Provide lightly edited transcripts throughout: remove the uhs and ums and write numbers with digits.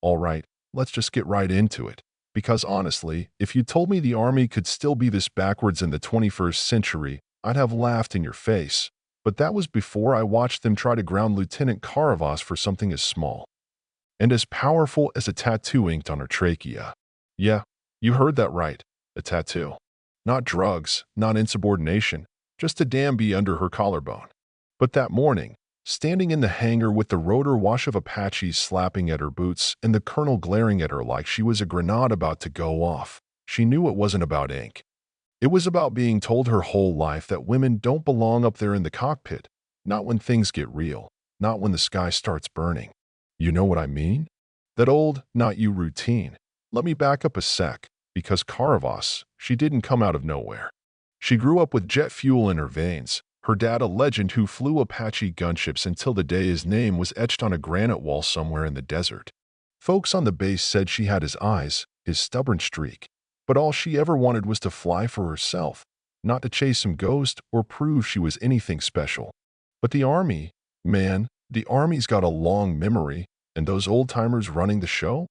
All right, let's just get right into it. Because honestly, if you told me the army could still be this backwards in the 21st century, I'd have laughed in your face. But that was before I watched them try to ground Lieutenant Karavas for something as small and as powerful as a tattoo inked on her trachea. Yeah, you heard that right, a tattoo. Not drugs, not insubordination, just a damn bee under her collarbone. But that morning, standing in the hangar with the rotor wash of Apaches slapping at her boots and the colonel glaring at her like she was a grenade about to go off, she knew it wasn't about ink. It was about being told her whole life that women don't belong up there in the cockpit, not when things get real, not when the sky starts burning. You know what I mean? That old, not you routine. Let me back up a sec, because Karavas, she didn't come out of nowhere. She grew up with jet fuel in her veins, her dad a legend who flew Apache gunships until the day his name was etched on a granite wall somewhere in the desert. Folks on the base said she had his eyes, his stubborn streak, but all she ever wanted was to fly for herself, not to chase some ghost or prove she was anything special. But the army, man, the army's got a long memory, and those old-timers running the show?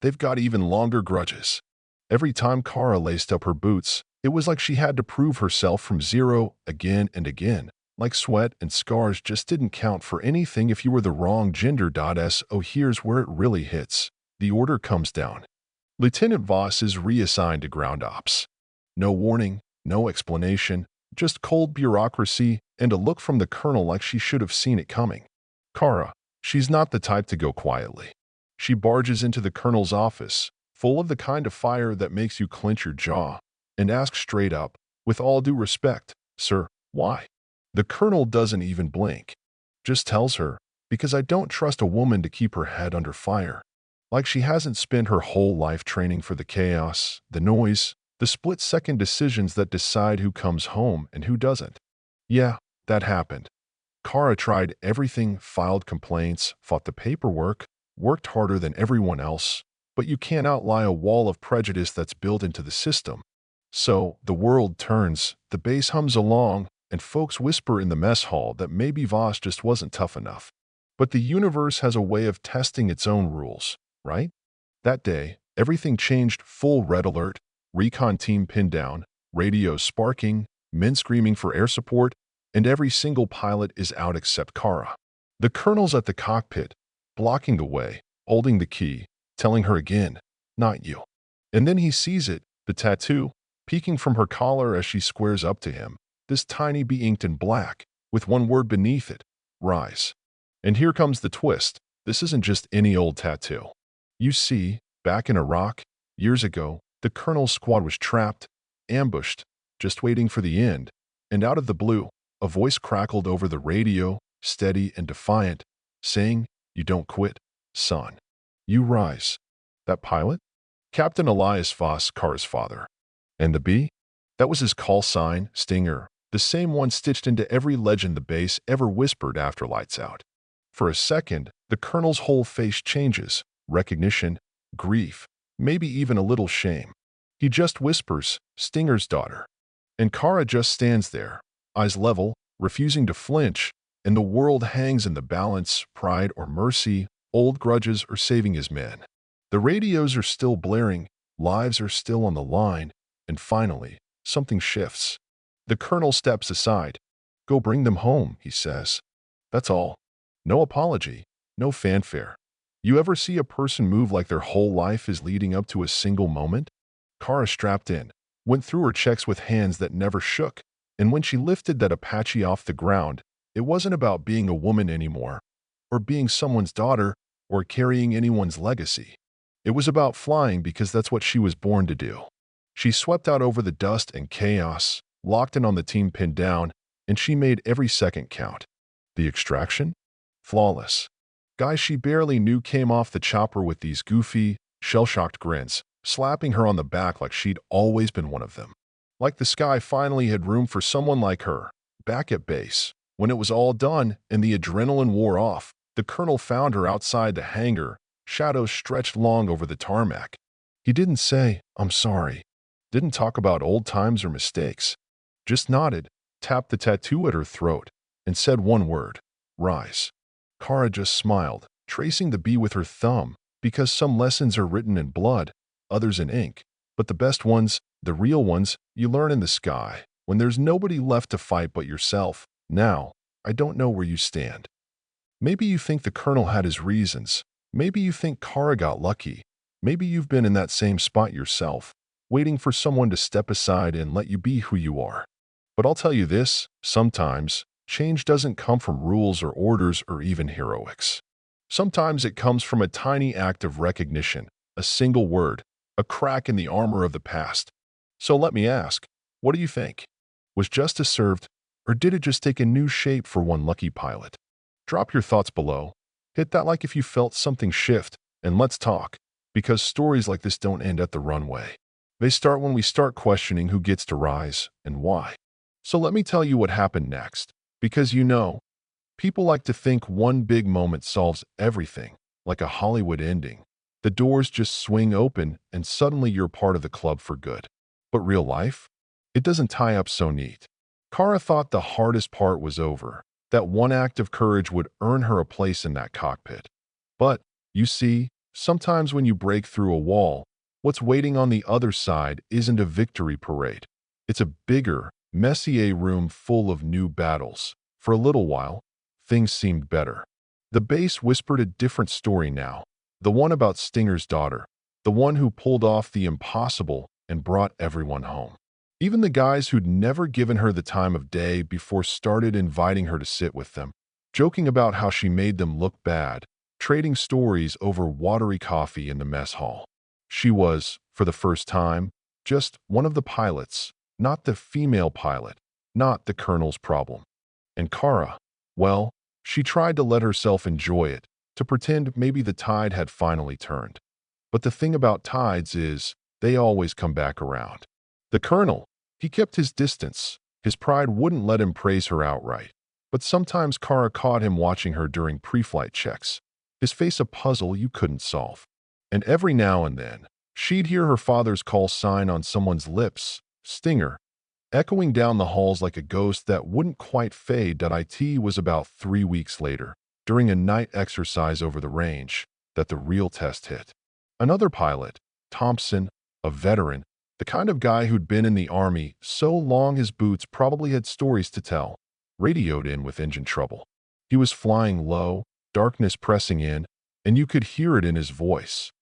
They've got even longer grudges. Every time Kara laced up her boots, it was like she had to prove herself from zero again and again. Like sweat and scars just didn't count for anything if you were the wrong gender. So here's where it really hits. The order comes down. Lieutenant Voss is reassigned to ground ops. No warning, no explanation, just cold bureaucracy and a look from the colonel like she should have seen it coming. Kara, she's not the type to go quietly. She barges into the colonel's office, full of the kind of fire that makes you clench your jaw, and asks straight up, with all due respect, "Sir, why?" The colonel doesn't even blink. Just tells her, "Because I don't trust a woman to keep her head under fire." Like she hasn't spent her whole life training for the chaos, the noise, the split-second decisions that decide who comes home and who doesn't. Yeah, that happened. Kara tried everything, filed complaints, fought the paperwork, worked harder than everyone else, but you can't outlie a wall of prejudice that's built into the system. So, the world turns, the base hums along, and folks whisper in the mess hall that maybe Voss just wasn't tough enough. But the universe has a way of testing its own rules, right? That day, everything changed. Full red alert, recon team pinned down, radios sparking, men screaming for air support, and every single pilot is out except Kara. The colonel's at the cockpit, blocking the way, holding the key, telling her again, "Not you." And then he sees it, the tattoo, peeking from her collar as she squares up to him, this tiny bee inked in black, with one word beneath it, "Rise." And here comes the twist. This isn't just any old tattoo. You see, back in Iraq, years ago, the colonel's squad was trapped, ambushed, just waiting for the end, and out of the blue, a voice crackled over the radio, steady and defiant, saying, "You don't quit, son. You rise." That pilot? Captain Elias Voss, Kara's father. And the bee? That was his call sign, Stinger, the same one stitched into every legend the base ever whispered after lights out. For a second, the colonel's whole face changes, recognition, grief, maybe even a little shame. He just whispers, "Stinger's daughter." And Kara just stands there, eyes level, refusing to flinch, and the world hangs in the balance, pride or mercy, old grudges or saving his men. The radios are still blaring, lives are still on the line, and finally, something shifts. The colonel steps aside. "Go bring them home," he says. That's all. No apology, no fanfare. You ever see a person move like their whole life is leading up to a single moment? Kara strapped in, went through her checks with hands that never shook, and when she lifted that Apache off the ground, it wasn't about being a woman anymore, or being someone's daughter, or carrying anyone's legacy. It was about flying because that's what she was born to do. She swept out over the dust and chaos, locked in on the team pinned down, and she made every second count. The extraction? Flawless. Guys she barely knew came off the chopper with these goofy, shell-shocked grins, slapping her on the back like she'd always been one of them. Like the sky finally had room for someone like her. Back at base, when it was all done and the adrenaline wore off, the colonel found her outside the hangar, shadows stretched long over the tarmac. He didn't say, "I'm sorry," didn't talk about old times or mistakes. Just nodded, tapped the tattoo at her throat, and said one word, "Rise." Kara just smiled, tracing the B with her thumb, Because some lessons are written in blood, others in ink. But the best ones, the real ones, you learn in the sky, when there's nobody left to fight but yourself. Now, I don't know where you stand. Maybe you think the colonel had his reasons. Maybe you think Kara got lucky. Maybe you've been in that same spot yourself, waiting for someone to step aside and let you be who you are. But I'll tell you this, sometimes, change doesn't come from rules or orders or even heroics. Sometimes it comes from a tiny act of recognition, a single word, a crack in the armor of the past. So let me ask, what do you think? Was justice served, or did it just take a new shape for one lucky pilot? Drop your thoughts below. Hit that like if you felt something shift, and let's talk. Because stories like this don't end at the runway. They start when we start questioning who gets to rise and why. So let me tell you what happened next. Because people like to think one big moment solves everything, like a Hollywood ending. The doors just swing open and suddenly you're part of the club for good. But real life? It doesn't tie up so neat. Kara thought the hardest part was over, that one act of courage would earn her a place in that cockpit. But, you see, sometimes when you break through a wall, what's waiting on the other side isn't a victory parade. It's a bigger, messier room full of new battles. For a little while, things seemed better. The base whispered a different story now, the one about Stinger's daughter, the one who pulled off the impossible and brought everyone home. Even the guys who'd never given her the time of day before started inviting her to sit with them, joking about how she made them look bad, trading stories over watery coffee in the mess hall. She was, for the first time, just one of the pilots, not the female pilot, not the colonel's problem. And Kara, well, she tried to let herself enjoy it, to pretend maybe the tide had finally turned. But the thing about tides is, they always come back around. The colonel, he kept his distance. His pride wouldn't let him praise her outright. But sometimes Kara caught him watching her during pre-flight checks, his face a puzzle you couldn't solve. And every now and then, she'd hear her father's call sign on someone's lips, Stinger, echoing down the halls like a ghost that wouldn't quite fade. It was about 3 weeks later, during a night exercise over the range, that the real test hit. Another pilot, Thompson, a veteran, the kind of guy who'd been in the Army so long his boots probably had stories to tell, radioed in with engine trouble. He was flying low, darkness pressing in, and you could hear it in his voice.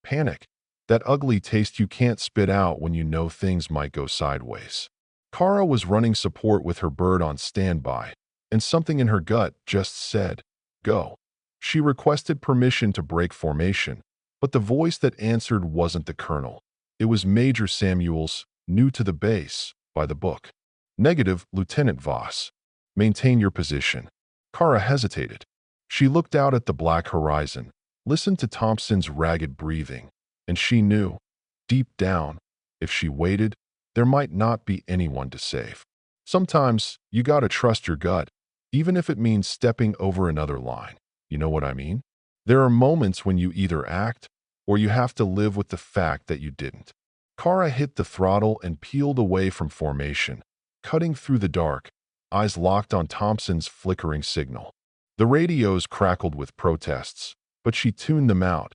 Panic, that ugly taste you can't spit out when you know things might go sideways. Kara was running support with her bird on standby, and something in her gut just said, go. She requested permission to break formation, but the voice that answered wasn't the colonel. It was Major Samuels, new to the base, by the book. Negative, Lieutenant Voss. Maintain your position. Kara hesitated. She looked out at the black horizon, listened to Thompson's ragged breathing, and she knew, deep down, if she waited, there might not be anyone to save. Sometimes, you gotta trust your gut, even if it means stepping over another line. You know what I mean? There are moments when you either act, or you have to live with the fact that you didn't. Kara hit the throttle and peeled away from formation, cutting through the dark, eyes locked on Thompson's flickering signal. The radios crackled with protests, but she tuned them out.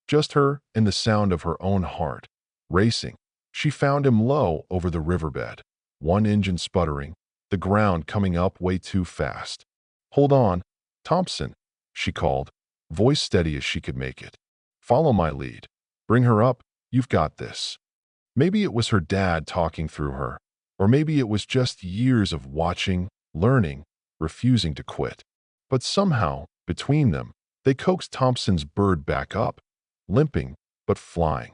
Just her and the sound of her own heart, racing. She found him low over the riverbed, one engine sputtering, the ground coming up way too fast. Hold on, Thompson, she called, voice steady as she could make it. Follow my lead. Bring her up, you've got this. Maybe it was her dad talking through her, or maybe it was just years of watching, learning, refusing to quit. But somehow, between them, they coaxed Thompson's bird back up, limping, but flying.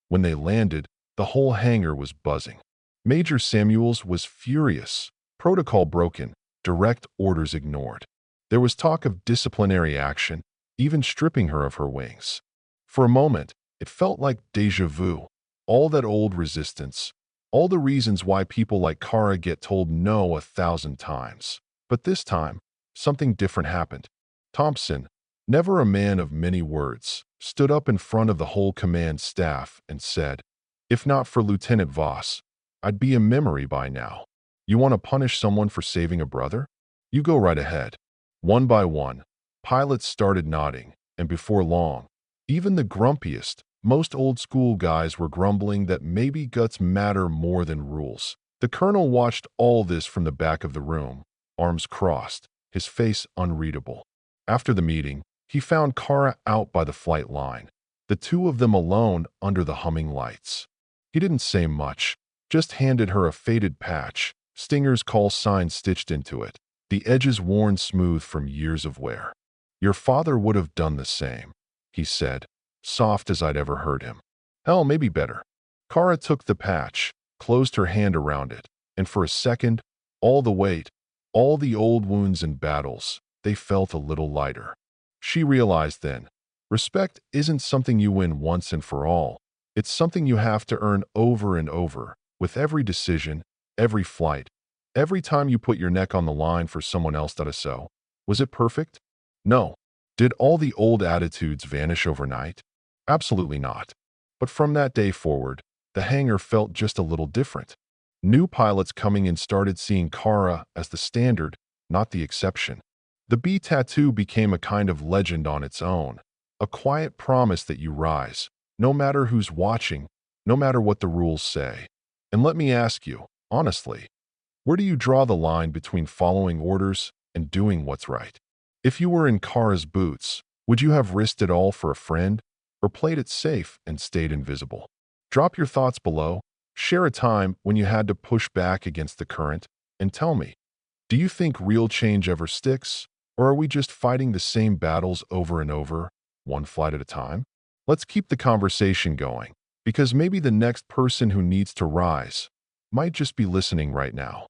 When they landed, the whole hangar was buzzing. Major Samuels was furious, protocol broken, direct orders ignored. There was talk of disciplinary action, even stripping her of her wings. For a moment, it felt like déjà vu, all that old resistance, all the reasons why people like Kara get told no 1,000 times. But this time, something different happened. Thompson, never a man of many words, stood up in front of the whole command staff and said, if not for Lieutenant Voss, I'd be a memory by now. You want to punish someone for saving a brother? You go right ahead. One by one, pilots started nodding, and before long, Even the grumpiest, most old-school guys were grumbling that maybe guts matter more than rules. The colonel watched all this from the back of the room, arms crossed, his face unreadable. After the meeting, he found Kara out by the flight line, the two of them alone under the humming lights. He didn't say much, just handed her a faded patch, Stinger's call sign stitched into it, the edges worn smooth from years of wear. "Your father would have done the same," he said, soft as I'd ever heard him. "Hell, maybe better." Kara took the patch, closed her hand around it, and for a second, all the weight, all the old wounds and battles, they felt a little lighter. She realized then, respect isn't something you win once and for all. It's something you have to earn over and over, with every decision, every flight, every time you put your neck on the line for someone else. So, was it perfect? No. Did all the old attitudes vanish overnight? Absolutely not. But from that day forward, the hangar felt just a little different. New pilots coming in started seeing Kara as the standard, not the exception. The B tattoo became a kind of legend on its own, a quiet promise that you rise, no matter who's watching, no matter what the rules say. And let me ask you, honestly, where do you draw the line between following orders and doing what's right? If you were in Kara's boots, would you have risked it all for a friend, or played it safe and stayed invisible? Drop your thoughts below, share a time when you had to push back against the current, and tell me, do you think real change ever sticks, or are we just fighting the same battles over and over, one flight at a time? Let's keep the conversation going, because maybe the next person who needs to rise might just be listening right now.